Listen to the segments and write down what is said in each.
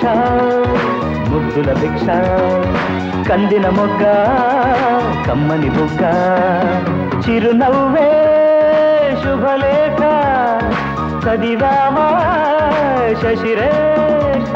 శుభాకాంక్ష ముద్దుల భిక్ష కందిన మొగ్గ కమ్మని బుగ్గ చిరునవ్వే శుభలేఖ చదివామా శశిరేఖ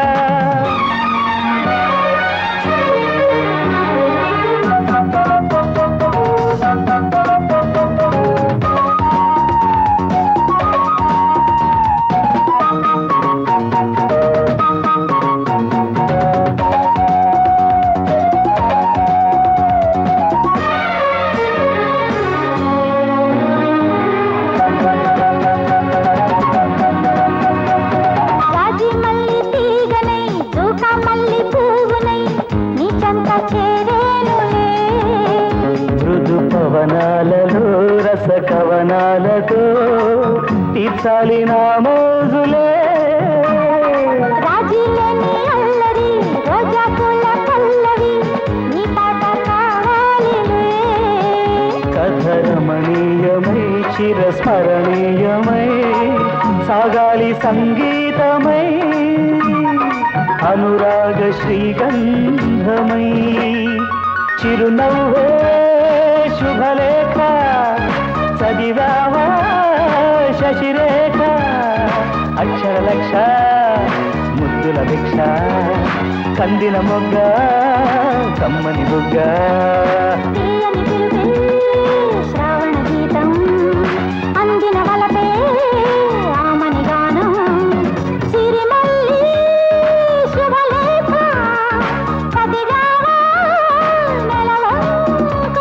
పవనాలలో రస కవనాలతో తీర్చాలి నా మోజులే రాజీలేని అల్లరి రోజా పూల పల్లవి నీ పాట కావాలిలే కథరమణీయమై చిరస్మరణీయమై సాగాలి సంగీతమై అనురాగ శ్రీగంధమై చిరునవ్వే శుభలేఖ చదివావా శశిరేఖ అక్షర లక్ష ముద్దుల భిక్ష కందిన మొగ్గ కమ్మని బుగ్గ తీయని పిలుపే శ్రావణ గీతం అందిన వలపే ఆమని గానం సిరిమల్లి శుభలేఖ చదివావా నెలవంక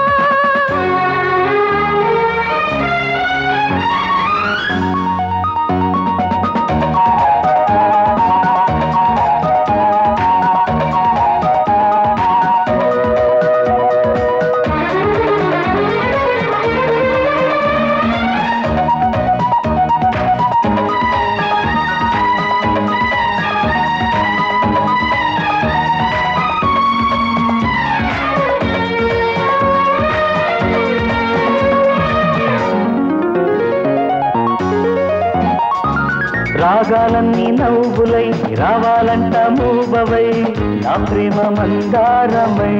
రాగాలన్నీ నవ్వులై రావాలంట మూవవై నా ప్రేమ మందారమై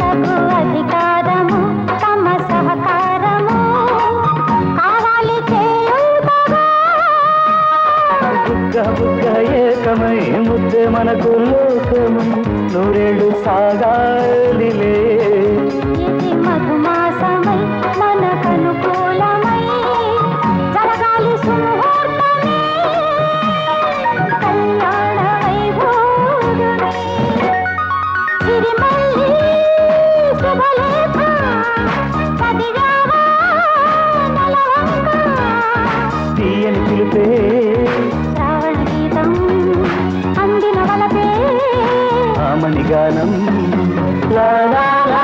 తగు అధికారము తమ సహకారము కావాలి చేయుటగా బుగ్గ బుగ్గ ఏకమై ముద్దే మనకు లోకము నూరేళ్ళు సాగాలిలే ఇది మధుమాసమై మనకనుకూలమై జరగాలి సుముహూర్తమే కళ్యాణ వైభోగమే సిరిమల్లి శుభలేఖ చదివావా నెలవంక తీయని పిలిపే శ్రావణ గీతం అందిన వలపే ఆమని గానం లా లా లా